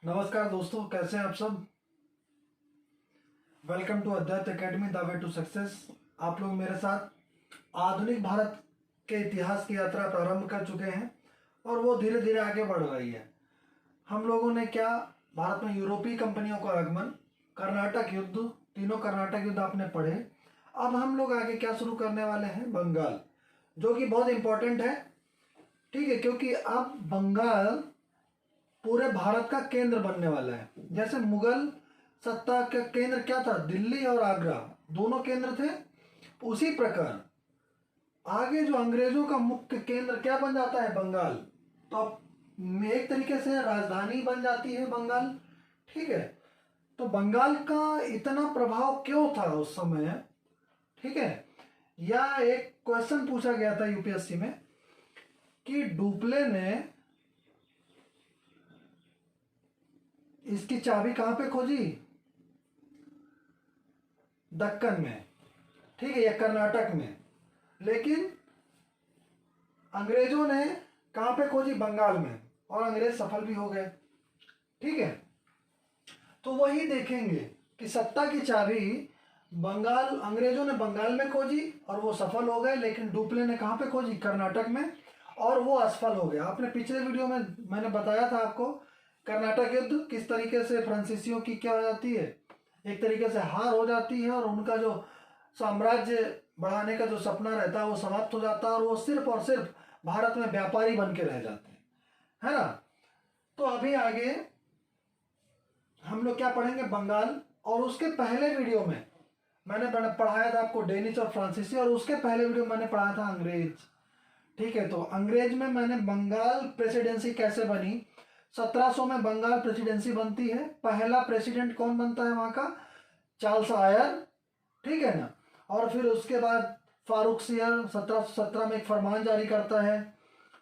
नमस्कार दोस्तों, कैसे हैं आप सब। Welcome to Advait academy the way to success. आप लोग मेरे साथ आधुनिक भारत के इतिहास की यात्रा प्रारंभ कर चुके हैं और वो धीरे धीरे आगे बढ़ रही है। हम लोगों ने क्या, भारत में यूरोपीय कंपनियों का आगमन, कर्नाटक युद्ध, तीनों कर्नाटक युद्ध आपने पढ़े। अब हम लोग आगे क्या शुरू करने वाले हैं, बंगाल, जो कि बहुत इंपॉर्टेंट है। ठीक है, क्योंकि अब बंगाल पूरे भारत का केंद्र बनने वाला है। जैसे मुगल सत्ता का केंद्र क्या था, दिल्ली और आगरा, दोनों केंद्र थे। उसी प्रकार आगे जो अंग्रेजों का मुख्य केंद्र क्या बन जाता है, बंगाल। तो अब एक तरीके से राजधानी बन जाती है बंगाल। ठीक है, तो बंगाल का इतना प्रभाव क्यों था उस समय। ठीक है, या एक क्वेश्चन पूछा गया था यूपीएससी में कि डुप्ले ने इसकी चाबी कहां पे खोजी, दक्कन में, ठीक है, या कर्नाटक में। लेकिन अंग्रेजों ने कहां पे खोजी, बंगाल में, और अंग्रेज सफल भी हो गए। ठीक है, तो वही देखेंगे कि सत्ता की चाबी बंगाल, अंग्रेजों ने बंगाल में खोजी और वो सफल हो गए, लेकिन डुप्ले ने कहां पे खोजी, कर्नाटक में, और वो असफल हो गया। आपने पिछले वीडियो में मैंने बताया था आपको, कर्नाटक युद्ध किस तरीके से फ्रांसीसियों की क्या हो जाती है, एक तरीके से हार हो जाती है और उनका जो साम्राज्य बढ़ाने का जो सपना रहता है वो समाप्त हो जाता है और वो सिर्फ और सिर्फ भारत में व्यापारी बन के रह जाते हैं, है ना। तो अभी आगे हम लोग क्या पढ़ेंगे, बंगाल। और उसके पहले वीडियो में मैंने पढ़ाया था आपको डेनिस और फ्रांसीसी, और उसके पहले वीडियो में मैंने पढ़ाया था अंग्रेज। ठीक है, तो अंग्रेज में मैंने बंगाल प्रेसिडेंसी कैसे बनी। 1700 में बंगाल प्रेसिडेंसी बनती है। पहला प्रेसिडेंट कौन बनता है वहां का, चार्ल्स आयर, ठीक है ना। और फिर उसके बाद फारूक सियर 1717 में एक फरमान जारी करता है।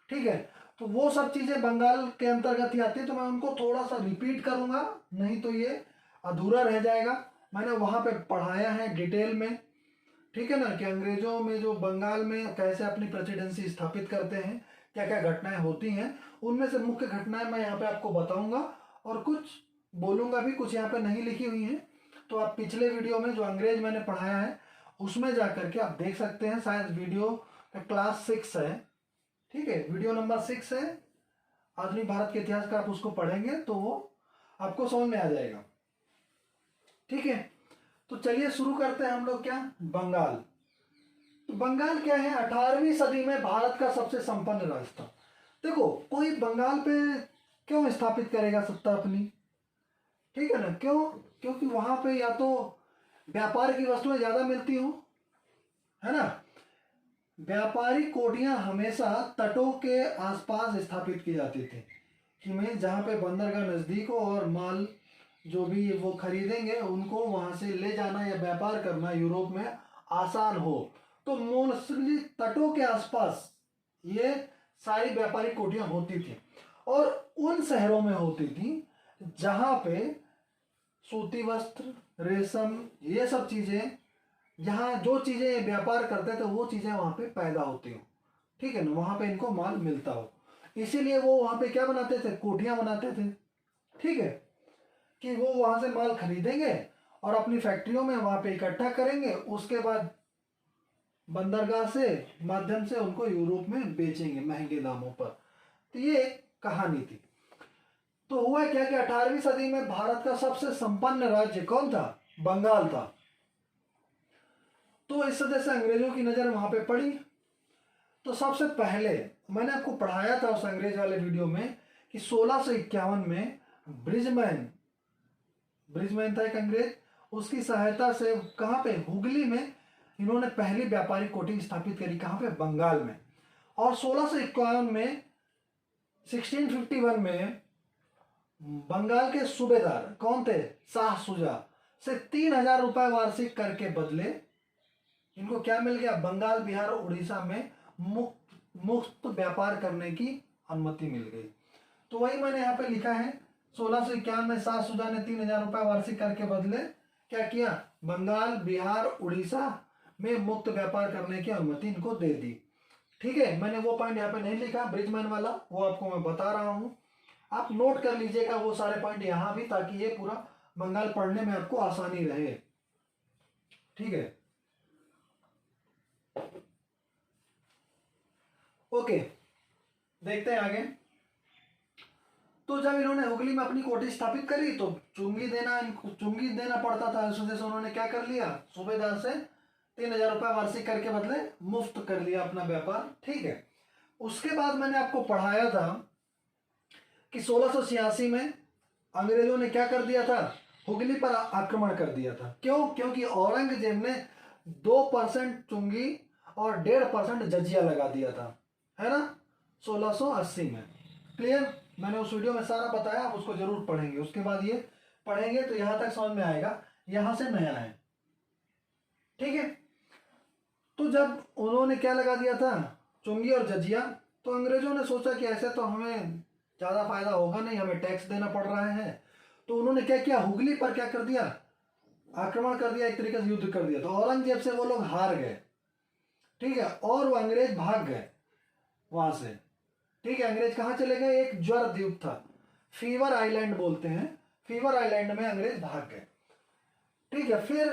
ठीक है, तो वो सब चीजें बंगाल के अंतर्गत ही आती है, तो मैं उनको थोड़ा सा रिपीट करूंगा, नहीं तो ये अधूरा रह जाएगा। मैंने वहां पे पढ़ाया है डिटेल में, ठीक है ना, कि अंग्रेजों में जो बंगाल में कैसे अपनी प्रेसिडेंसी स्थापित करते हैं, क्या क्या घटनाएं होती हैं। उनमें से मुख्य घटनाएं मैं यहाँ पे आपको बताऊंगा और कुछ बोलूंगा भी, कुछ यहाँ पे नहीं लिखी हुई हैं। तो आप पिछले वीडियो में जो अंग्रेज मैंने पढ़ाया है उसमें जा करके आप देख सकते हैं, शायद वीडियो का क्लास 6 है। ठीक है, वीडियो नंबर 6 है, आधुनिक भारत के इतिहास का। आप उसको पढ़ेंगे तो वो आपको समझ में आ जाएगा। ठीक है, तो चलिए शुरू करते हैं हम लोग क्या, बंगाल। तो बंगाल क्या है, 18वीं सदी में भारत का सबसे संपन्न राज्य था। देखो, कोई बंगाल पे क्यों स्थापित करेगा सत्ता अपनी, ठीक है ना, क्यों, क्योंकि वहां पे या तो व्यापार की वस्तुएं ज्यादा मिलती हो, है ना। व्यापारी कोठियां हमेशा तटों के आसपास स्थापित की जाती थी, कि मैं जहाँ पे बंदरगाह नजदीक हो और माल जो भी वो खरीदेंगे उनको वहां से ले जाना या व्यापार करना यूरोप में आसान हो। तो मोस्टली तटों के आसपास ये सारी व्यापारिक कोठियां होती थी, और उन शहरों में होती थी जहां पे सूती वस्त्र, रेशम, ये सब चीजें, जहाँ जो चीजें ये व्यापार करते थे वो चीजें वहां पे पैदा होती हो, ठीक है ना, वहां पे इनको माल मिलता हो। इसीलिए वो वहां पे क्या बनाते थे, कोठियां बनाते थे। ठीक है, कि वो वहां से माल खरीदेंगे और अपनी फैक्ट्रियों में वहां पे इकट्ठा करेंगे, उसके बाद बंदरगाह से माध्यम से उनको यूरोप में बेचेंगे महंगे दामों पर। तो ये एक कहानी थी। तो हुआ क्या कि 18वीं सदी में भारत का सबसे संपन्न राज्य कौन था, बंगाल था। तो इस वजह से अंग्रेजों की नजर वहां पे पड़ी। तो सबसे पहले मैंने आपको पढ़ाया था उस अंग्रेज वाले वीडियो में कि 1651 में ब्रिजमैन, ब्रिजमैन था एक अंग्रेज, उसकी सहायता से कहां पे, हुगली में इन्होंने पहली व्यापारिक कोठी स्थापित करी, कहां पे, बंगाल में। और 1651 में 1651 में बंगाल के सूबेदार कौन थे, शाह सुजा, से 3000 रुपए वार्षिक कर के बदले इनको क्या मिल गया, बंगाल, बिहार, उड़ीसा में मुफ्त व्यापार करने की अनुमति मिल गई। तो वही मैंने यहाँ पे लिखा है, 1651 में शाह सुजा ने 3000 रुपए वार्षिक कर के बदले क्या किया, बंगाल, बिहार, उड़ीसा में मुक्त व्यापार करने की अनुमति इनको दे दी। ठीक है, मैंने वो पॉइंट यहाँ पे नहीं लिखा, ब्रिजमैन वाला, वो आपको मैं बता रहा हूँ। आप नोट कर लीजिएगा वो सारे पॉइंट यहाँ भी, ताकि ये पूरा बंगाल पढ़ने में आपको आसानी रहे। ठीक है, ओके, देखते हैं आगे। तो जब इन्होंने हुगली में अपनी कोठी स्थापित करी तो चुंगी देना पड़ता था। इस वजह से उन्होंने क्या कर लिया, सूबेदार से 3,000 रुपये वार्षिक कर के बदले मुफ्त कर लिया अपना व्यापार। ठीक है, उसके बाद मैंने आपको पढ़ाया था कि 1686 में अंग्रेजों ने क्या कर दिया था, हुगली पर आक्रमण कर दिया था। क्यों? क्योंकि औरंगजेब ने 2% चुंगी और 1.5% जजिया लगा दिया था, है ना, 1680 में। क्लियर? मैंने उस वीडियो में सारा बताया, आप उसको जरूर पढ़ेंगे। उसके बाद ये पढ़ेंगे तो यहां तक समझ में आएगा, यहां से नया है। ठीक है, तो जब उन्होंने क्या लगा दिया था, चुंगी और जजिया, तो अंग्रेजों ने सोचा कि ऐसे तो हमें ज़्यादा फायदा होगा नहीं, हमें टैक्स देना पड़ रहा है। तो उन्होंने क्या किया, हुगली पर क्या कर दिया, आक्रमण कर दिया, एक तरीके से युद्ध कर दिया। तो औरंगजेब से वो लोग हार गए। ठीक है, और वो अंग्रेज भाग गए वहां से। ठीक है, अंग्रेज कहाँ चले गए, एक ज्वर द्वीप था, फीवर आइलैंड बोलते हैं, फीवर आइलैंड में अंग्रेज भाग गए। ठीक है, फिर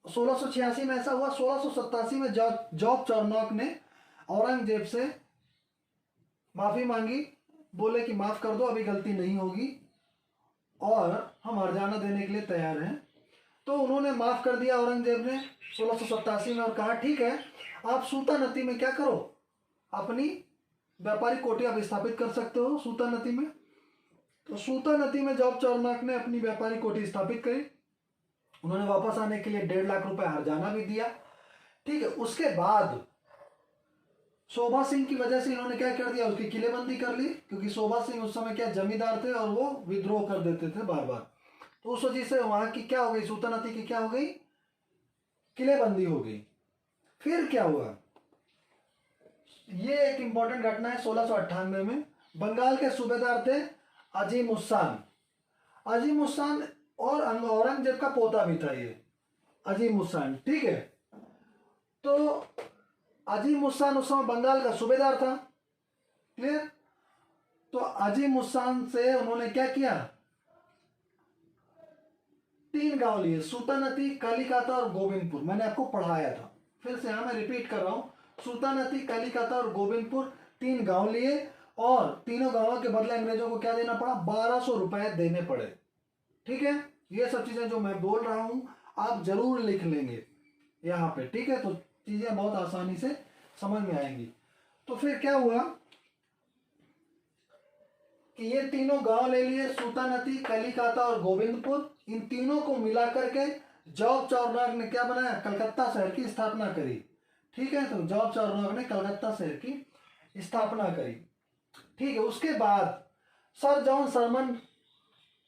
1686 में ऐसा हुआ, 1687 में जॉर्ज चार्नॉक ने औरंगजेब से माफी मांगी, बोले कि माफ कर दो, अभी गलती नहीं होगी और हम हर्जाना देने के लिए तैयार हैं। तो उन्होंने माफ कर दिया औरंगजेब ने 1687 में, और कहा ठीक है, आप सूता नदी में क्या करो, अपनी व्यापारिक कोठी आप स्थापित कर सकते हो सूता नदी में। तो सूता नदी में जॉर्ज चार्नॉक ने अपनी व्यापारिक कोठी स्थापित करी। उन्होंने वापस आने के लिए 1.5 लाख रुपए हर्जाना भी दिया। ठीक है, उसके बाद शोभा सिंह की वजह से इन्होंने क्या कर दिया, उसकी किलेबंदी कर ली, क्योंकि शोभा सिंह उस समय क्या जमींदार थे और वो विद्रोह कर देते थे बार बार। तो उस वजह से वहां की क्या हो गई, सूता नदी की क्या हो गई, किलेबंदी हो गई। फिर क्या हुआ, ये एक इंपॉर्टेंट घटना है, 1698 में बंगाल के सूबेदार थे अजीम उस्सान। अजीम उस्सान और औरंगजेब का पोता भी था ये अजीम उस्सान। ठीक है, तो अजीम उस्सान उस समय बंगाल का सूबेदार था। क्लियर? तो अजीम उस्सान से उन्होंने क्या किया, 3 गांव लिए, सूतानती, कलिकाता और गोविंदपुर। मैंने आपको पढ़ाया था, फिर से मैं रिपीट कर रहा हूं, सूतानती, कलिकाता और गोविंदपुर 3 गांव लिए, और तीनों गांवों के बदले अंग्रेजों को क्या देना पड़ा, 1200 रुपए देने पड़े। ठीक है, ये सब चीजें जो मैं बोल रहा हूं आप जरूर लिख लेंगे यहाँ पे। ठीक है, तो चीजें बहुत आसानी से समझ में आएंगी। तो फिर क्या हुआ कि ये तीनों गांव ले लिए, सूतानती, कलिकाता और गोविंदपुर। इन तीनों को मिला करके जॉर्ज चार्नॉक ने क्या बनाया, कलकत्ता शहर की स्थापना करी। ठीक है, तो जॉर्ज चार्नॉक ने कलकत्ता शहर की स्थापना करी। ठीक है, उसके बाद सर जॉन सरमन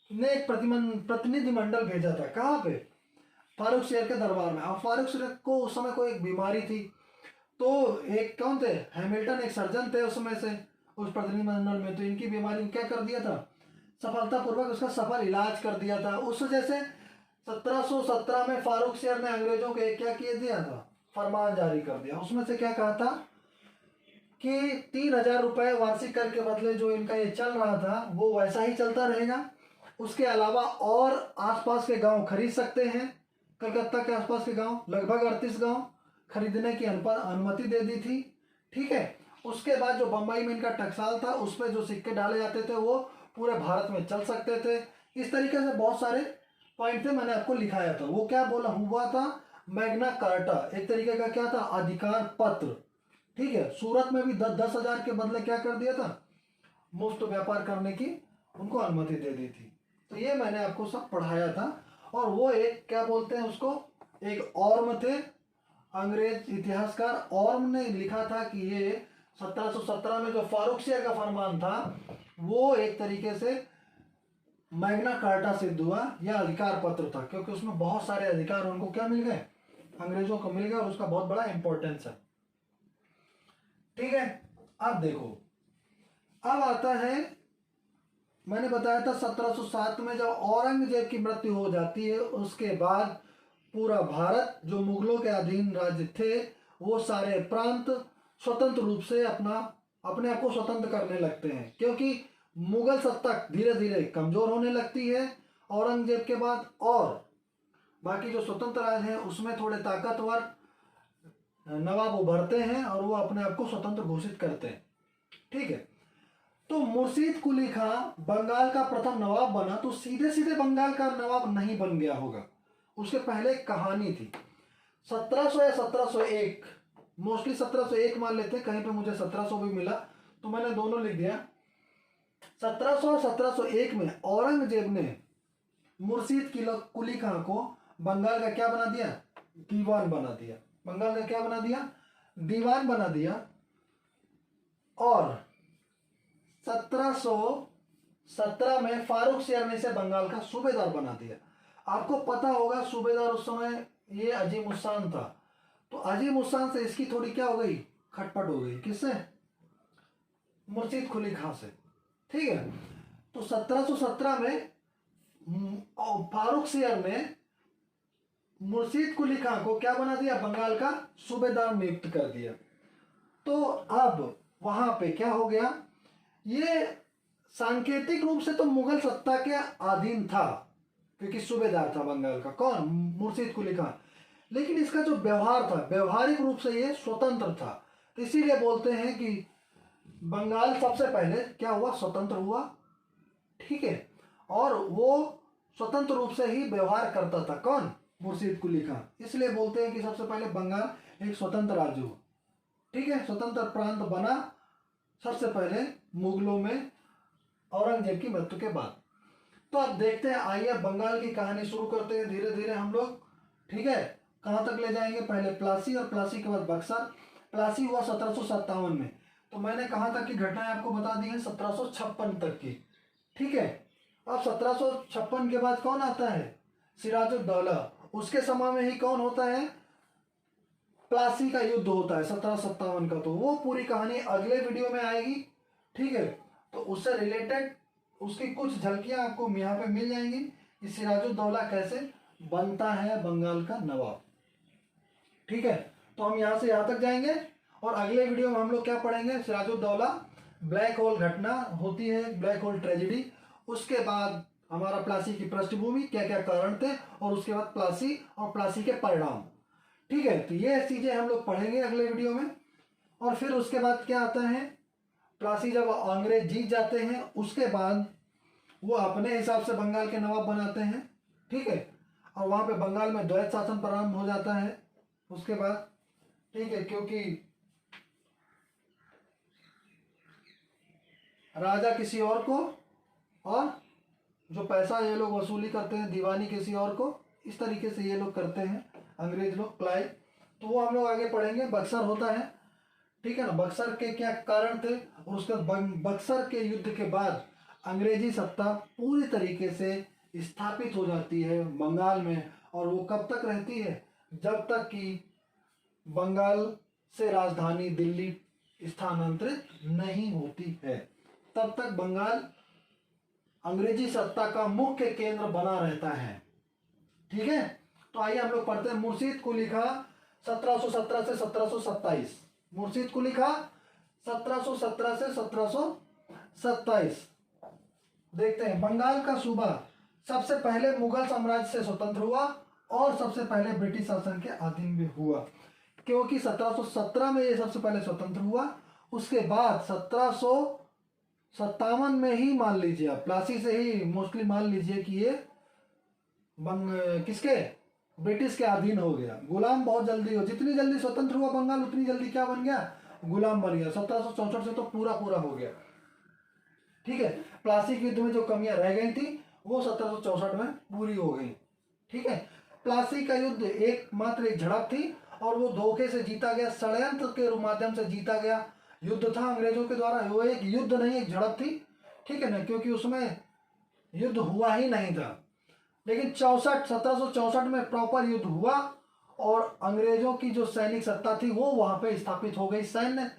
ने एक प्रतिनिधि मंडल भेजा था, कहाँ पे, फारूक शेर के दरबार में। अब फारूक शेर को उस समय कोई एक बीमारी थी, तो एक कौन थे, हैमिल्टन, एक सर्जन थे उस समय से उस प्रतिनिधि मंडल में। तो इनकी बीमारी क्या कर दिया था, सफलतापूर्वक उसका सफल इलाज कर दिया था। उस वजह से 1717 में फारूक शेर ने अंग्रेजों को क्या किए दिया था, फरमान जारी कर दिया। उसमें से क्या कहा था कि 3,000 रुपए वार्षिक कर के बदले जो इनका ये चल रहा था वो वैसा ही चलता रहेगा। उसके अलावा और आसपास के गांव खरीद सकते हैं, कलकत्ता के आसपास के गांव लगभग 38 गांव खरीदने की अनुमति दे दी थी। ठीक है, उसके बाद जो बम्बई में इनका टकसाल था उस पर जो सिक्के डाले जाते थे वो पूरे भारत में चल सकते थे। इस तरीके से बहुत सारे पॉइंट थे, मैंने आपको लिखाया था। वो क्या बोला हुआ था, मैग्ना कार्टा, एक तरीके का क्या था, अधिकार पत्र। ठीक है, सूरत में भी 10,000 के बदले क्या कर दिया था, मुफ्त व्यापार करने की उनको अनुमति दे दी थी। तो ये मैंने आपको सब पढ़ाया था। और वो एक क्या बोलते हैं उसको, एक ऑर्म थे, अंग्रेज इतिहासकार ऑर्म ने लिखा था कि ये 1717 में जो फारूक शेर का फरमान था वो एक तरीके से मैग्ना कार्टा सिद्ध हुआ या अधिकार पत्र था, क्योंकि उसमें बहुत सारे अधिकार उनको क्या मिल गए, अंग्रेजों को मिल गए, और उसका बहुत बड़ा इंपॉर्टेंस है। ठीक है, अब देखो, अब आता है, मैंने बताया था 1707 में जब औरंगजेब की मृत्यु हो जाती है, उसके बाद पूरा भारत जो मुगलों के अधीन राज्य थे वो सारे प्रांत स्वतंत्र रूप से अपने आप को स्वतंत्र करने लगते हैं, क्योंकि मुगल सत्ता धीरे धीरे कमजोर होने लगती है औरंगजेब के बाद, और बाकी जो स्वतंत्र राज्य हैं उसमें थोड़े ताकतवर नवाब उभरते हैं और वो अपने आप को स्वतंत्र घोषित करते हैं। ठीक है, तो मुर्शीद कुली खां बंगाल का प्रथम नवाब बना, तो सीधे सीधे बंगाल का नवाब नहीं बन गया होगा, उसके पहले एक कहानी थी। 1700 या 1701, मोस्टली 1701 मान लेते हैं, कहीं पे मुझे 1700 भी मिला तो मैंने दोनों लिख दिया। 1700 और 1701 में औरंगजेब ने मुर्शीद कुली खां को बंगाल का क्या बना दिया? दीवान बना दिया। बंगाल का क्या बना दिया? दीवान बना दिया। और 1717 में फारूक शेर ने इसे बंगाल का सूबेदार बना दिया। आपको पता होगा सूबेदार उस समय ये अजीम उस्सान था, तो अजीम उस्सान से इसकी थोड़ी क्या हो गई? खटपट हो गई। किससे? मुर्शीद कुली खां से। ठीक है, तो 1717 में फारूक शेर ने मुर्शीद कुली खां को क्या बना दिया? बंगाल का सूबेदार नियुक्त कर दिया। तो अब वहां पे क्या हो गया? ये सांकेतिक रूप से तो मुगल सत्ता के अधीन था क्योंकि सूबेदार था बंगाल का। कौन? मुर्शीद कुली खां। लेकिन इसका जो व्यवहार था, व्यवहारिक रूप से ये स्वतंत्र था। तो इसीलिए बोलते हैं कि बंगाल सबसे पहले क्या हुआ? स्वतंत्र हुआ। ठीक है, और वो स्वतंत्र रूप से ही व्यवहार करता था। कौन? मुर्शीद कुली खां। इसलिए बोलते हैं कि सबसे पहले बंगाल एक स्वतंत्र राज्य हुआ। ठीक है, स्वतंत्र प्रांत बना सबसे पहले मुगलों में औरंगजेब की मृत्यु के बाद। तो अब देखते हैं, आइए बंगाल की कहानी शुरू करते हैं धीरे धीरे हम लोग। ठीक है, कहाँ तक ले जाएंगे? पहले प्लासी और प्लासी के बाद बक्सर। प्लासी हुआ 1757 में। तो मैंने कहाँ तक की घटनाएं आपको बता दी हैं? 1756 तक की। ठीक है, अब 1756 के बाद कौन आता है? सिराजुद्दौला। उसके समय में ही कौन होता है? प्लासी का युद्ध होता है 1757 का। तो वो पूरी कहानी अगले वीडियो में आएगी। ठीक है, तो उससे रिलेटेड उसकी कुछ झलकियां आपको यहाँ पे मिल जाएंगी कि सिराजुद्दौला कैसे बनता है बंगाल का नवाब। ठीक है, तो हम यहाँ से यहाँ तक जाएंगे और अगले वीडियो में हम लोग क्या पढ़ेंगे? सिराजुद्दौला, ब्लैक होल घटना होती है, ब्लैक होल ट्रेजेडी। उसके बाद हमारा प्लासी की पृष्ठभूमि, क्या क्या कारण थे, और उसके बाद प्लासी और प्लासी के परिणाम। ठीक है, तो ये चीजें हम लोग पढ़ेंगे अगले वीडियो में। और फिर उसके बाद क्या आता है? प्लासी जब अंग्रेज जीत जाते हैं उसके बाद वो अपने हिसाब से बंगाल के नवाब बनाते हैं। ठीक है, और वहां पे बंगाल में द्वैत शासन प्रारंभ हो जाता है उसके बाद। ठीक है, क्योंकि राजा किसी और को और जो पैसा ये लोग वसूली करते हैं दीवानी किसी और को, इस तरीके से ये लोग करते हैं अंग्रेज लोग, क्लाइव। तो वो हम लोग आगे पढ़ेंगे। बक्सर होता है। ठीक है ना, बक्सर के क्या कारण थे, और उसके बक्सर के युद्ध के बाद अंग्रेजी सत्ता पूरी तरीके से स्थापित हो जाती है बंगाल में। और वो कब तक रहती है? जब तक कि बंगाल से राजधानी दिल्ली स्थानांतरित नहीं होती है, तब तक बंगाल अंग्रेजी सत्ता का मुख्य केंद्र बना रहता है। ठीक है, तो आइए हम लोग पढ़ते हैं। मुर्शीद कुली खां 1717 से 1727। मुर्शीद कुली खां 1717 से 1727। देखते हैं, बंगाल का सूबा सबसे पहले मुगल साम्राज्य से स्वतंत्र हुआ और सबसे पहले ब्रिटिश शासन के अधीन भी हुआ। क्योंकि 1717 में ये सबसे पहले स्वतंत्र हुआ। उसके बाद 1757 में ही मान लीजिए आप, प्लासी से ही मोस्टली मान लीजिए कि ये किसके? ब्रिटिश के अधीन हो गया। गुलाम बहुत जल्दी हो, जितनी जल्दी स्वतंत्र हुआ बंगाल उतनी जल्दी क्या बन गया? गुलाम बन गया। 1764 से तो पूरा पूरा हो गया। ठीक है, प्लासी के युद्ध में जो कमियां रह गई थी वो 1764 में पूरी हो गई। ठीक है, प्लासी का युद्ध एकमात्र एक झड़प थी और वो धोखे से जीता गया, षड्यंत्र के माध्यम से जीता गया युद्ध था अंग्रेजों के द्वारा। वो एक युद्ध नहीं, एक झड़प थी। ठीक है ना, क्योंकि उसमें युद्ध हुआ ही नहीं था। लेकिन 1764 में प्रॉपर युद्ध हुआ और अंग्रेजों की जो सैनिक सत्ता थी वो वहां पे स्थापित हो गई, सैन्य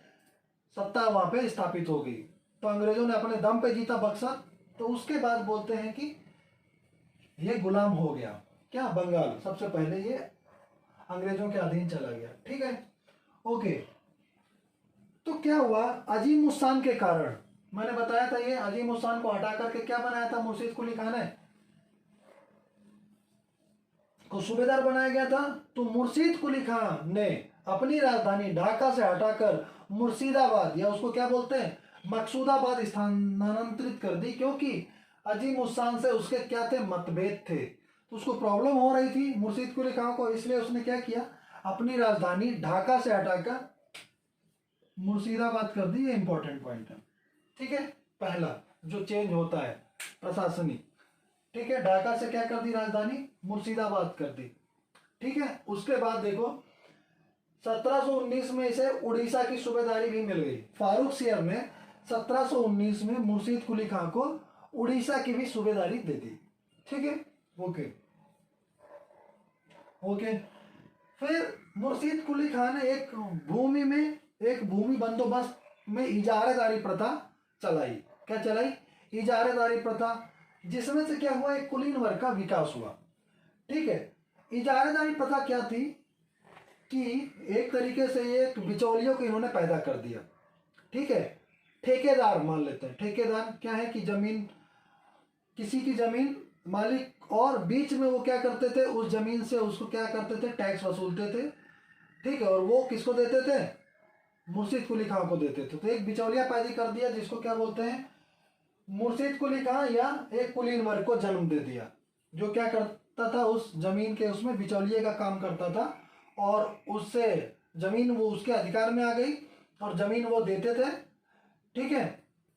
सत्ता वहां पे स्थापित हो गई। तो अंग्रेजों ने अपने दम पे जीता बक्सर। तो उसके बाद बोलते हैं कि ये गुलाम हो गया। क्या? बंगाल सबसे पहले ये अंग्रेजों के अधीन चला गया। ठीक है, ओके। तो क्या हुआ? अजीम उस्सान के कारण मैंने बताया था ये अजीम उस्सान को हटा करके क्या बनाया था मुर्शीद कुली खान ने, को सूबेदार बनाया गया था। तो मुर्शीद कुली खान ने अपनी राजधानी ढाका से हटाकर मुर्शिदाबाद या उसको क्या बोलते हैं मकसूदाबाद स्थानांतरित कर दी, क्योंकि अजीम उस्सान से उसके क्या थे मतभेद थे, तो उसको प्रॉब्लम हो रही थी मुर्शीद कुली खान को, इसलिए उसने क्या किया अपनी राजधानी ढाका से हटाकर मुर्शिदाबाद कर दी। ये इंपॉर्टेंट पॉइंट है, ठीक है। पहला जो चेंज होता है प्रशासनिक, ठीक है, ढाका से क्या कर दी राजधानी मुर्शिदाबाद कर दी, ठीक है। उसके बाद देखो 1719 में इसे उड़ीसा की सूबेदारी भी मिल गई। फारूक सियर ने 1719 में मुर्शीद कुली खान को उड़ीसा की भी सूबेदारी दे दी, ठीक है। Okay okay. फिर मुर्शीद कुली खान ने एक भूमि बंदोबस्त में इजारेदारी प्रथा चलाई। क्या चलाई? इजारेदारी प्रथा, जिसमें से क्या हुआ एक कुलीन वर्ग का विकास हुआ, ठीक है। इजारेदारी प्रथा क्या थी कि एक तरीके से एक बिचौलियों को इन्होंने पैदा कर दिया, ठीक है। ठेकेदार मान लेते हैं, ठेकेदार क्या है कि जमीन, किसी की जमीन मालिक, और बीच में वो क्या करते थे उस जमीन से उसको क्या करते थे टैक्स वसूलते थे, ठीक है। और वो किसको देते थे? मुर्शीद कुली खान को देते थे। तो एक बिचौलिया पैदा कर दिया जिसको क्या बोलते हैं मुर्शीद कुली खान, या एक कुलीन वर्ग को जन्म दे दिया जो क्या करता था उस जमीन के उसमें बिचौलिए का काम करता था, और उससे जमीन वो उसके अधिकार में आ गई और जमीन वो देते थे, ठीक है।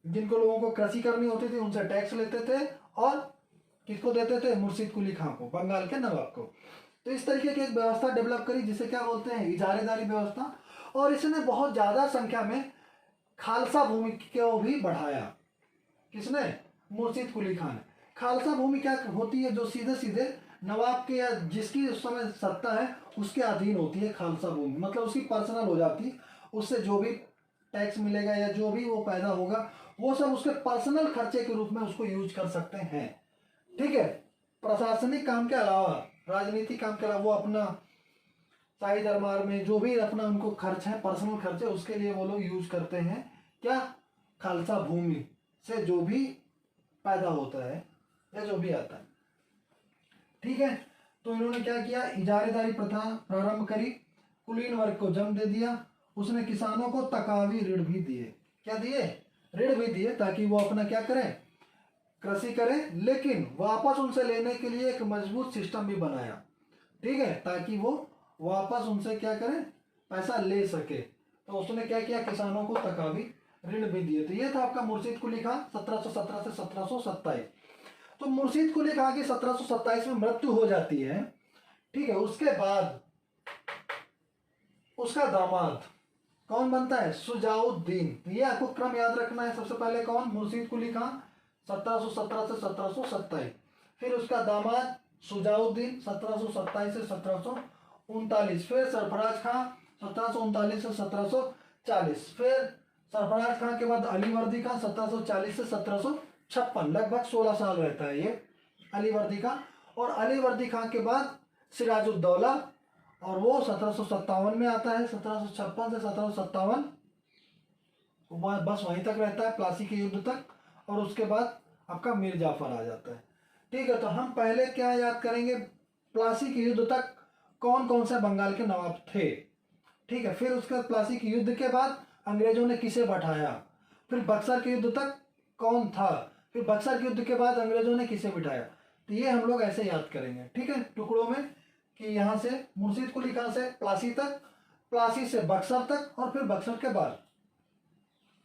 जिनको लोगों को कृषि करनी होती थी उनसे टैक्स लेते थे, और किसको देते थे? मुर्शीद कुली खान को, बंगाल के नवाब को। तो इस तरीके की एक व्यवस्था डेवलप करी जिसे क्या बोलते हैं इजारेदारी व्यवस्था। और इसने बहुत ज्यादा संख्या में खालसा भूमि को भी बढ़ाया। किसने? मुर्शीद कुली खान। खालसा भूमि क्या होती है? जो सीधे सीधे नवाब के या जिसकी उस समय सत्ता है उसके अधीन होती है खालसा भूमि, मतलब उसकी पर्सनल हो जाती, उससे जो भी टैक्स मिलेगा या जो भी वो पैदा होगा वो सब उसके पर्सनल खर्चे के रूप में उसको यूज कर सकते हैं, ठीक है। प्रशासनिक काम के अलावा, राजनीतिक काम के अलावा वो अपना शाही दरबार में जो भी अपना उनको खर्च है, पर्सनल खर्च है, उसके लिए वो लोग यूज करते हैं क्या? खालसा भूमि से जो भी पैदा होता है या जो भी आता है, ठीक है। तो इन्होंने क्या किया? इजारेदारी प्रथा प्रारंभ करी, कुलीन वर्ग को जन्म दे दिया। उसने किसानों को तकावी ऋण भी दिए। क्या दिए? ऋण भी दिए, ताकि वो अपना क्या करें? कृषि करें, लेकिन वापस उनसे लेने के लिए एक मजबूत सिस्टम भी बनाया, ठीक है, ताकि वो वापस उनसे क्या करें? पैसा ले सके। तो उसने क्या किया? किसानों को तकावी ऋण भी दिए। तो ये था आपका मुर्शीद कुली खान 1717 से 1727। तो मुर्शीद कुली खान की 1727 में मृत्यु हो जाती है, ठीक है। उसके बाद उसका दामाद कौन बनता है? सुजाउद्दीन। ये आपको क्रम याद रखना है। सबसे पहले कौन? मुर्शीद कुली खान 1717 से 1727। फिर उसका दामाद सुजाउद्दीन 1727 से 1739। फिर सरफराज खां 1739 से 1740। फिर सरफराज खां के बाद अलीवर्दी खां 1740 से 1756। लगभग 16 साल रहता है ये अलीवर्दी खां। और अलीवर्दी खां के बाद सिराजुद्दौला, और वो 1757 में आता है। 1756 से 1757 बस वहीं तक रहता है, प्लासी के युद्ध तक। और उसके बाद आपका मीर जाफर आ जाता है, ठीक है। तो हम पहले क्या याद करेंगे? प्लासी के युद्ध तक कौन कौन से बंगाल के नवाब थे, ठीक है। फिर उसके बाद प्लासी के युद्ध के बाद अंग्रेजों ने किसे बैठाया, फिर बक्सर के युद्ध तक कौन था, फिर बक्सर के युद्ध के बाद अंग्रेजों ने किसे बिठाया। तो ये हम लोग ऐसे याद करेंगे, ठीक है, टुकड़ों में, कि यहाँ से मुर्शीद कुली खान से प्लासी तक, प्लासी से बक्सर तक, और फिर बक्सर के बाद,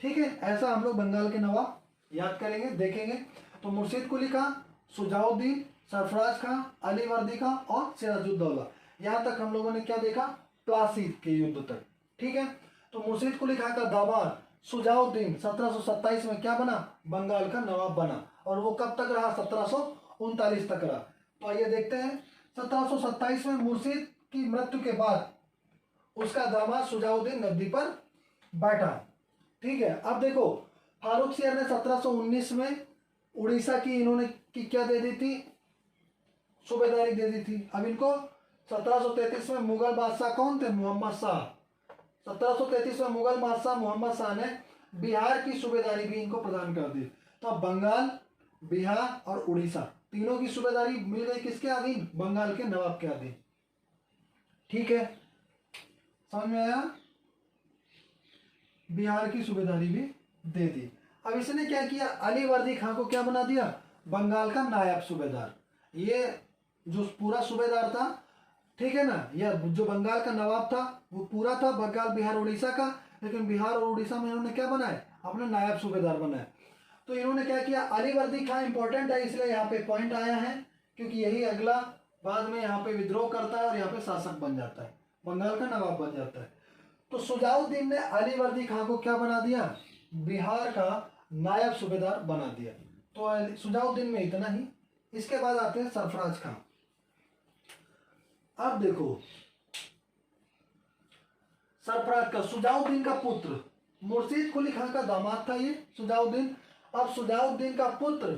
ठीक है। ऐसा हम लोग बंगाल के नवाब याद करेंगे, देखेंगे। तो मुर्शीद कुली खान, सुजाउद्दीन, सरफराज खां, अलीवर्दी खां और सिराजुद्दौला, यहाँ तक हम लोगों ने क्या देखा? प्लासी के युद्ध तक, ठीक है। तो मुर्शीद कुली खान का दामाद सुजाउद्दीन 1727 में क्या बना? बंगाल का नवाब बना। और वो कब तक रहा? 1739 तक रहा। तो आइए देखते हैं। 1727 में मुर्शीद की मृत्यु के बाद उसका दामाद सुजाउद्दीन गद्दी पर बैठा, ठीक है। अब देखो फारूक सियर ने 1719 में उड़ीसा की इन्होंने की क्या दे दी थी? सूबेदारी दे दी थी। अब इनको 1733 में मुगल बादशाह कौन थे? मोहम्मद शाह। 1733 में मुगल बादशाह मोहम्मद शाह ने बिहार की सूबेदारी भी इनको प्रदान कर दी। तो अब बंगाल, बिहार और उड़ीसा तीनों की सूबेदारी मिल गई किसके अधीन? बंगाल के नवाब के अधीन। ठीक है, समझ में आया? बिहार की सूबेदारी भी दे दी। अब इसने क्या किया, अली वर्दी खां को क्या बना दिया? बंगाल का नायब सूबेदार। ये जो पूरा सूबेदार था, ठीक है ना, यह जो बंगाल का नवाब था वो पूरा था बंगाल, बिहार, उड़ीसा का, लेकिन बिहार और उड़ीसा में इन्होंने क्या बनाए? अपने नायब सूबेदार बनाए। तो इन्होंने क्या किया, अली वर्दी खां इंपॉर्टेंट है इसलिए यहाँ पे पॉइंट आया है, क्योंकि यही अगला बाद में यहाँ पे विद्रोह करता है और यहाँ पे शासक बन जाता है, बंगाल का नवाब बन जाता है। तो सुजाउद्दीन ने अली वर्दी खां को क्या बना दिया? बिहार का नायब सूबेदार बना दिया। तो सुजाउद्दीन में इतना ही। इसके बाद आते हैं सरफराज खां। अब देखो, सरफराज का, सुजाउद्दीन का पुत्र, मुर्शीद कुली खां का दामाद था ये सुजाउद्दीन। अब सुजाउद्दीन का पुत्र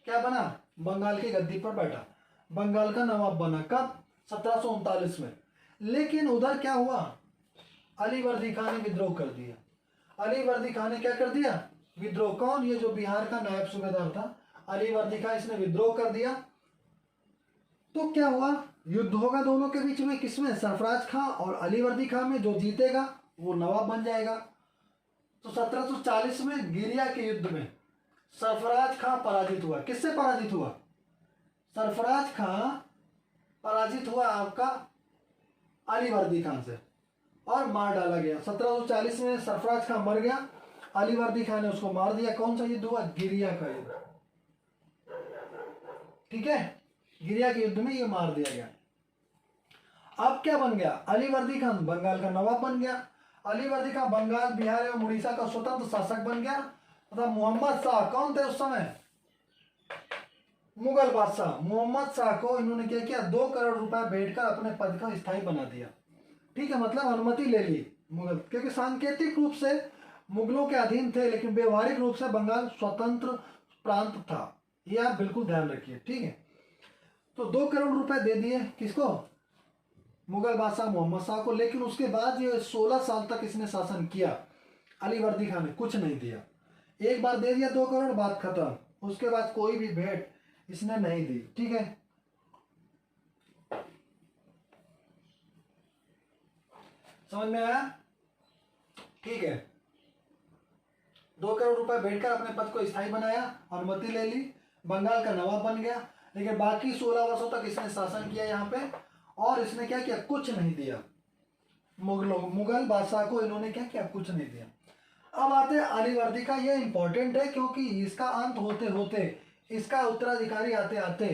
क्या बना? बंगाल की गद्दी पर बैठा, बंगाल का नवाब बना। कब? 1739 में। लेकिन उधर क्या हुआ, अली वर्दी खां ने विद्रोह कर दिया। अली वर्दी खां ने क्या कर दिया? विद्रोह। कौन? ये जो बिहार का नायब सूबेदार था अली वर्दी खां, इसने विद्रोह कर दिया। तो क्या हुआ, युद्ध होगा दोनों के बीच में। किसमें? सरफराज खां और अली वर्दी खां में। जो जीतेगा वो नवाब बन जाएगा। तो 1740 में गिरिया के युद्ध में सरफराज खां पराजित हुआ। किससे पराजित हुआ? सरफराज खां पराजित हुआ आपका अली वर्दी खां से और मार डाला गया। 1740 में सरफराज खां मर गया, अली वर्दी खां ने उसको मार दिया। कौन सा युद्ध हुआ? गिरिया का युद्ध। ठीक है, गिरिया के युद्ध में ये मार दिया गया। अब क्या बन गया? अली वर्दी खां बंगाल का नवाब बन गया। अली वर्दी खां बंगाल, बिहार एवं उड़ीसा का स्वतंत्र शासक बन गया। तथा मोहम्मद शाह कौन थे उस समय? मुगल बादशाह। मोहम्मद शाह को इन्होंने क्या किया? 2 करोड़ रुपए भेंटकर अपने पद का स्थायी बना दिया। ठीक है, मतलब अनुमति ले ली मुगल, क्योंकि सांकेतिक रूप से मुगलों के अधीन थे, लेकिन व्यवहारिक रूप से बंगाल स्वतंत्र प्रांत था। ये आप बिल्कुल ध्यान रखिए। ठीक है, तो 2 करोड़ रुपए दे दिए किसको? मुगल बादशाह मोहम्मद शाह को। लेकिन उसके बाद ये 16 साल तक इसने शासन किया। अली वर्दी खां ने कुछ नहीं दिया। एक बार दे दिया 2 करोड़, बात खत्म। उसके बाद कोई भी भेंट इसने नहीं दी। ठीक है, समझ में आया? ठीक है, 2 करोड़ रुपए भेंटकर अपने पद को स्थायी बनाया, अनुमति ले ली, बंगाल का नवाब बन गया। लेकिन बाकी 16 वर्षों तक इसने शासन किया यहाँ पे, और इसने क्या किया? कुछ नहीं दिया। मुगल बादशाह को इन्होंने क्या किया? कुछ नहीं दिया। अब आते हैं अली वर्दी का। ये इंपॉर्टेंट है क्योंकि इसका अंत होते होते, इसका उत्तराधिकारी आते आते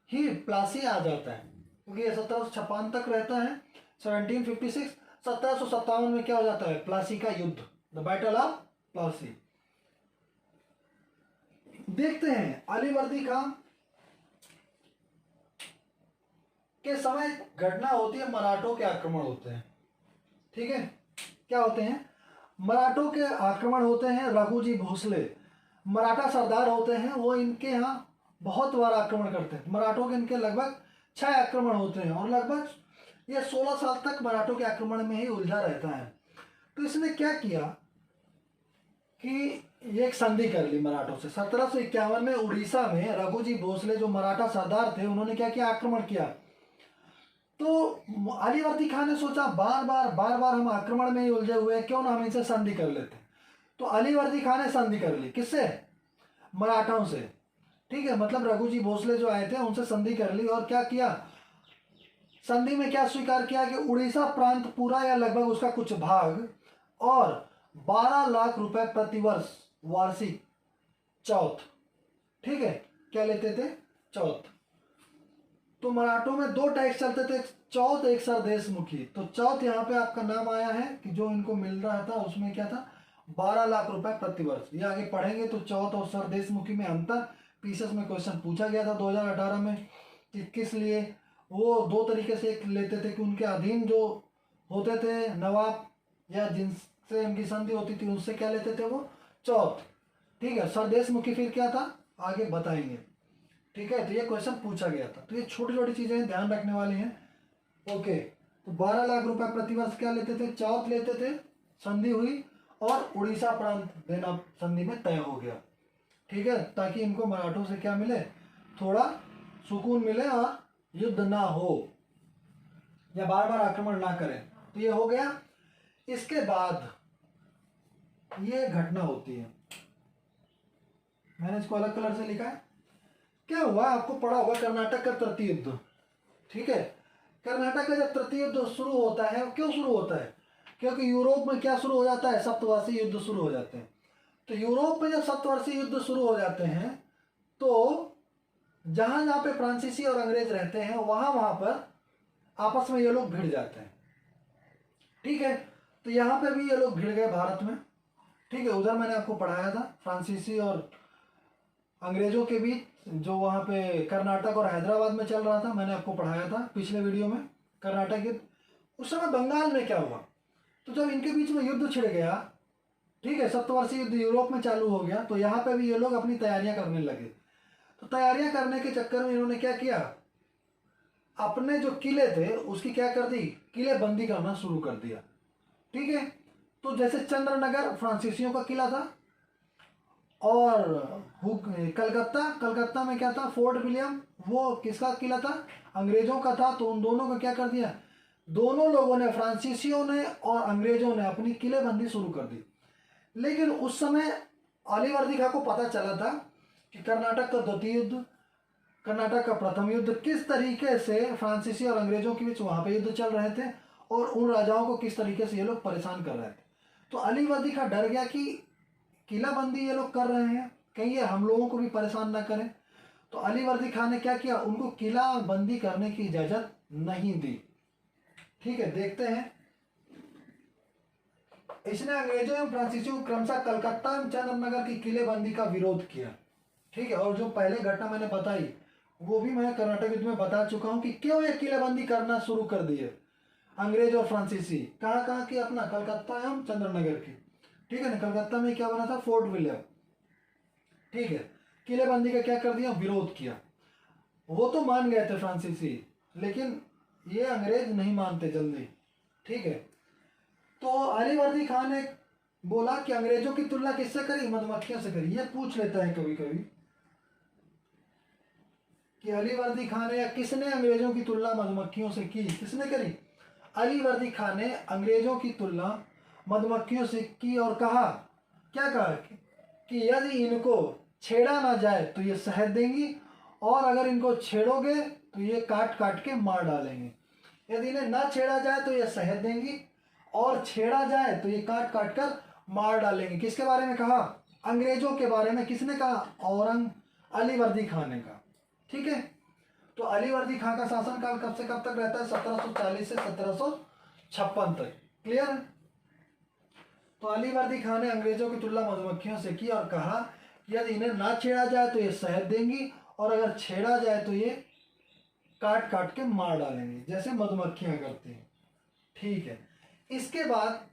ही प्लासी आ जाता है, क्योंकि ये 1756 तक रहता है। 1756, 1757 में क्या हो जाता है? प्लासी का युद्ध, द बैटल ऑफ प्लासी। देखते हैं अली वर्दी खां के समय घटना होती है, मराठों के आक्रमण होते हैं। ठीक है, क्या होते हैं? मराठों के आक्रमण होते हैं। रघुजी भोसले मराठा सरदार होते हैं, वो इनके यहाँ बहुत बार आक्रमण करते हैं। मराठों के इनके लगभग 6 आक्रमण होते हैं, और लगभग ये 16 साल तक मराठों के आक्रमण में ही उलझा रहता है। तो इसने क्या किया कि ये एक संधि कर ली मराठों से। 1751 में उड़ीसा में रघुजी भोसले जो मराठा सरदार थे, उन्होंने क्या किया? आक्रमण किया। तो अली वर्दी खां ने सोचा बार बार हम आक्रमण में ही उलझे हुए हैं, क्यों ना हम इनसे संधि कर लेते। तो अली वर्दी खां ने संधि कर ली। किससे? मराठाओं से। ठीक है, मतलब रघुजी भोसले जो आए थे उनसे संधि कर ली। और क्या किया? संधि में क्या स्वीकार किया कि उड़ीसा प्रांत पूरा या लगभग उसका कुछ भाग और 12 लाख रुपए प्रतिवर्ष वार्षिक चौथ। ठीक है, क्या लेते थे? चौथ। तो मराठों में 2 टैक्स चलते थे, चौथ, एक सरदेश मुखी। तो चौथ यहाँ पे आपका नाम आया है कि जो इनको मिल रहा था उसमें क्या था? 12 लाख रुपए प्रतिवर्ष। ये आगे पढ़ेंगे तो चौथ और सरदेश मुखी में अंतर पीसेस में क्वेश्चन पूछा गया था 2018 में कि किस लिए। वो 2 तरीके से एक लेते थे कि उनके अधीन जो होते थे नवाब या जिनसे उनकी संधि होती थी उनसे क्या लेते थे? वो चौथ। ठीक है, सरदेश मुखी फिर क्या था आगे बताएंगे। ठीक है, तो ये क्वेश्चन पूछा गया था। तो ये छोटी छोटी चीजें ध्यान रखने वाली हैं। ओके, तो 12 लाख रुपए प्रतिवर्ष क्या लेते थे? चौथ लेते थे, संधि हुई। और उड़ीसा प्रांत देना संधि में तय हो गया। ठीक है, ताकि इनको मराठों से क्या मिले, थोड़ा सुकून मिले और युद्ध ना हो या बार बार आक्रमण ना करें। तो ये हो गया। इसके बाद ये घटना होती है, मैंने इसको अलग कलर से लिखा है। क्या हुआ, आपको पढ़ा होगा कर्नाटक का तृतीय युद्ध। ठीक है, कर्नाटक का जब तृतीय युद्ध शुरू होता है, क्यों शुरू होता है, क्योंकि यूरोप में क्या शुरू हो जाता है, सप्तवर्षीय युद्ध शुरू हो जाते हैं। तो यूरोप में जब सप्तवर्षीय युद्ध शुरू हो जाते हैं तो जहां जहां पे फ्रांसीसी और अंग्रेज रहते हैं वहां वहां पर आपस में ये लोग भिड़ जाते हैं। ठीक है, तो यहाँ पे भी ये लोग भिड़ गए भारत में। ठीक है, उधर मैंने आपको पढ़ाया था फ्रांसीसी और अंग्रेजों के बीच जो वहाँ पे कर्नाटक और हैदराबाद में चल रहा था, मैंने आपको पढ़ाया था पिछले वीडियो में कर्नाटक युद्ध। उस समय बंगाल में क्या हुआ, तो जब इनके बीच में युद्ध छिड़ गया, ठीक है, सप्तवर्षीय युद्ध यूरोप में चालू हो गया, तो यहाँ पे भी ये लोग अपनी तैयारियां करने लगे। तो तैयारियां करने के चक्कर में इन्होंने क्या किया, अपने जो किले थे उसकी क्या कर दी, किले बंदी करना शुरू कर दिया। ठीक है, तो जैसे चंद्रनगर फ्रांसीसियों का किला था और कलकत्ता में क्या था, फोर्ट विलियम, वो किसका किला था, अंग्रेजों का था। तो उन दोनों का क्या कर दिया, दोनों लोगों ने, फ्रांसीसियों ने और अंग्रेजों ने अपनी किलेबंदी शुरू कर दी। लेकिन उस समय अलीवर्दी खां को पता चला था कि कर्नाटक का द्वितीय युद्ध, कर्नाटक का प्रथम युद्ध, किस तरीके से फ्रांसीसी और अंग्रेजों के बीच वहां पे युद्ध चल रहे थे और उन राजाओं को किस तरीके से ये लोग परेशान कर रहे थे। तो अलीवर्दी खां डर गया कि किलाबंदी ये लोग कर रहे हैं, कहीं ये हम लोगों को भी परेशान ना करें। तो अलीवर्दी खां ने क्या किया, उनको किलाबंदी करने की इजाजत नहीं दी। ठीक है, देखते हैं। इसने अंग्रेजों एवं फ्रांसीसियों को क्रमशः कलकत्ता एवं चंद्रनगर की किलेबंदी का विरोध किया। ठीक है, और जो पहले घटना मैंने बताई वो भी मैं कर्नाटक युद्ध में बता चुका हूं कि क्यों ये किलेबंदी करना शुरू कर दिए अंग्रेज और फ्रांसीसी। कहाँ कहाँ की, अपना कलकत्ता एवं चंद्रनगर की। ठीक है ना, कलकत्ता में क्या बना था, फोर्ट विलियम। ठीक है, किलेबंदी का क्या कर दिया, विरोध किया। वो तो मान गए थे फ्रांसीसी, लेकिन ये अंग्रेज नहीं मानते जल्दी। ठीक है, तो अलीवर्दी खां ने बोला कि अंग्रेजों की तुलना किससे करी, मधुमक्खियों से करी। ये पूछ लेता है कभी कभी कि अलीवर्दी खां ने या किसने अंग्रेजों की तुलना मधुमक्खियों से की, किसने करी, अलीवर्दी खां ने अंग्रेजों की तुलना मधुमक्खियों से की और कहा, क्या कहा कि यदि इनको छेड़ा ना जाए तो ये शहद देंगी और अगर इनको छेड़ोगे तो ये काट काट के मार डालेंगे। यदि इन्हें ना छेड़ा जाए तो ये शहद देंगी और छेड़ा जाए तो ये काट काट कर मार डालेंगे। किसके बारे में कहा, अंग्रेजों के बारे में। किसने कहा, अलीवर्दी खां ने कहा। ठीक है, तो अलीवर्दी खां का शासनकाल कब से कब तक रहता है, 1740 से 1756 तक। क्लियर है। तो अलीवर्दी खां ने अंग्रेजों की तुलना मधुमक्खियों से की और कहा यदि इन्हें ना छेड़ा जाए तो ये शहद देंगी और अगर छेड़ा जाए तो ये काट काट के मार डालेंगे, जैसे मधुमक्खियां करती हैं। ठीक है, इसके बाद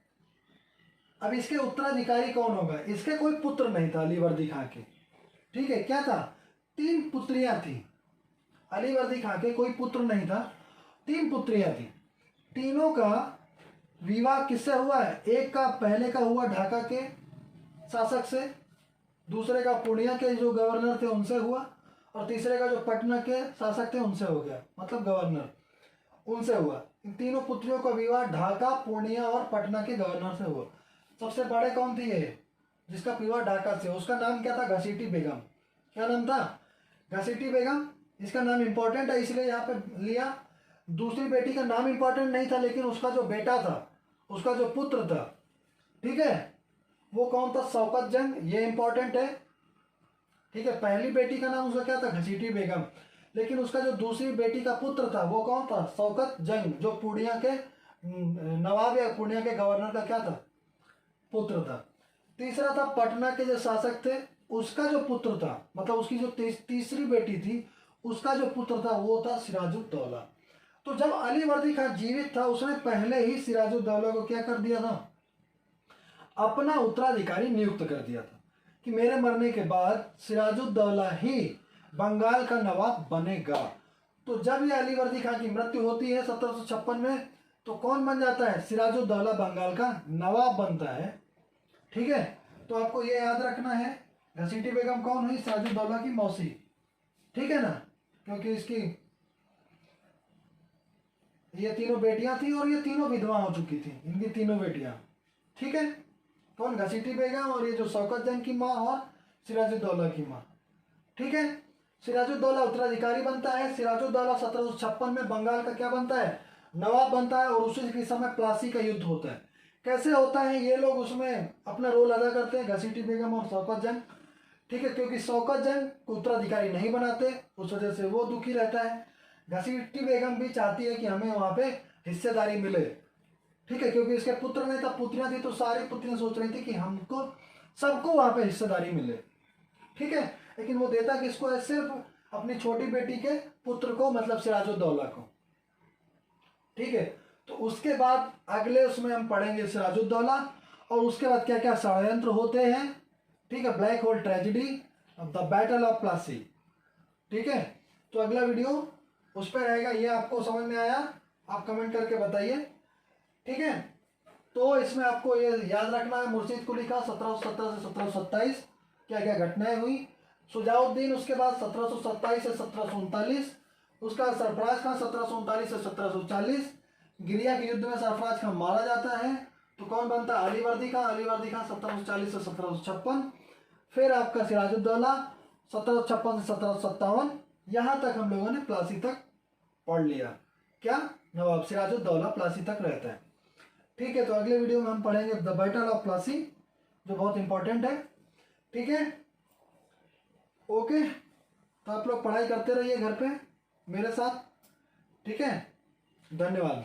अब इसके उत्तराधिकारी कौन होगा, इसके कोई पुत्र नहीं था अलीवर्दी खां के। ठीक है, क्या था, 3 पुत्रियां थी। अलीवर्दी खां के कोई पुत्र नहीं था, 3 पुत्रियां थी। तीनों का विवाह किससे हुआ है, एक का पहले का हुआ ढाका के शासक से, दूसरे का पूर्णिया के जो गवर्नर थे उनसे हुआ और तीसरे का जो पटना के शासक थे उनसे हो गया, मतलब गवर्नर, उनसे हुआ। इन तीनों पुत्रियों का विवाह ढाका, पूर्णिया और पटना के गवर्नर से हुआ। सबसे बड़े कौन थी ये, जिसका विवाह ढाका से, उसका नाम क्या था, घसीटी बेगम। क्या नाम था, घसीटी बेगम। इसका नाम इंपॉर्टेंट है इसलिए यहाँ पे लिया। दूसरी बेटी का नाम इंपॉर्टेंट नहीं था, लेकिन उसका जो बेटा था, उसका जो पुत्र था, ठीक है, वो कौन था, शौकत जंग। ये इंपॉर्टेंट है। ठीक है, पहली बेटी का नाम उसका क्या था, घसीटी बेगम, लेकिन उसका जो दूसरी बेटी का पुत्र था वो कौन था, शौकत जंग, जो पूर्णिया के नवाब या पूर्णिया के गवर्नर का क्या था, पुत्र था। तीसरा था पटना के जो शासक थे उसका जो पुत्र था, मतलब उसकी जो तीसरी बेटी थी उसका जो पुत्र था वो था सिराजुद्दौला। तो जब अलीवर्दी खां जीवित था उसने पहले ही सिराजुद्दौला को क्या कर दिया था, अपना उत्तराधिकारी नियुक्त कर दिया था कि मेरे मरने के बाद सिराजुद्दौला ही बंगाल का नवाब बनेगा। तो जब ये अलीवर्दी खां की मृत्यु होती है 1756 में, तो कौन बन जाता है, सिराजुद्दौला बंगाल का नवाब बनता है। ठीक है, तो आपको ये याद रखना है घसीटी बेगम कौन हुई? सिराजुद्दौला की मौसी, ठीक है ना, क्योंकि इसकी ये तीनों बेटियां थी और ये तीनों विधवा हो चुकी थी, इनकी तीनों बेटियां, ठीक है। कौन? घसीटी बेगम और ये जो शौकत जंग की माँ और सिराजुद्दौला की माँ, ठीक है। सिराजुद्दौला उत्तराधिकारी बनता है। सिराजुद्दौला 1756 में बंगाल का क्या बनता है? नवाब बनता है, और उसी के समय प्लासी का युद्ध होता है। कैसे होता है? ये लोग उसमें अपना रोल अदा करते हैं, घसीटी बेगम और शौकत जंग, ठीक है, क्योंकि शौकत जंग को उत्तराधिकारी नहीं बनाते, उस वजह से वो दुखी रहता है। घसीटी बेगम भी चाहती है कि हमें वहां पे हिस्सेदारी मिले, ठीक है, क्योंकि इसके पुत्र नहीं था, पुत्रियां थी, तो सारी पुत्रियां सोच रही थी कि हमको सबको वहां पे हिस्सेदारी मिले, ठीक है। लेकिन वो देता किसको है? सिर्फ अपनी छोटी बेटी के पुत्र को, मतलब सिराजुद्दौला को, ठीक है। तो उसके बाद अगले उसमें हम पढ़ेंगे सिराजुद्दौला, और उसके बाद क्या क्या षड्यंत्र होते हैं, ठीक है, black hole tragedy, the battle of Plassey, ठीक है। तो अगला वीडियो उस पर रहेगा। ये आपको समझ में आया? आप कमेंट करके बताइए, ठीक है। तो इसमें आपको ये याद रखना है, मुर्शीद कुली का 1717 से 1727 क्या क्या घटनाएं हुई। सुजाउद्दीन उसके बाद 1727 से 1739, उसका सरफराज खान 1739 से 1740। गिरिया के युद्ध में सरफराज खान मारा जाता है, तो कौन बनता है? अलीवर्दी खान। अलीवर्दी खान 1740 से 1756। फिर आपका सिराजुद्दौला 1756 से 1757। यहाँ तक हम लोगों ने प्लासी तक पढ़ लिया। क्या? नवाब सिराजुद्दौला प्लासी तक रहता है, ठीक है। तो अगले वीडियो में हम पढ़ेंगे द बैटल ऑफ प्लासी, जो बहुत इंपॉर्टेंट है, ठीक है। ओके, तो आप लोग पढ़ाई करते रहिए घर पे मेरे साथ, ठीक है। धन्यवाद।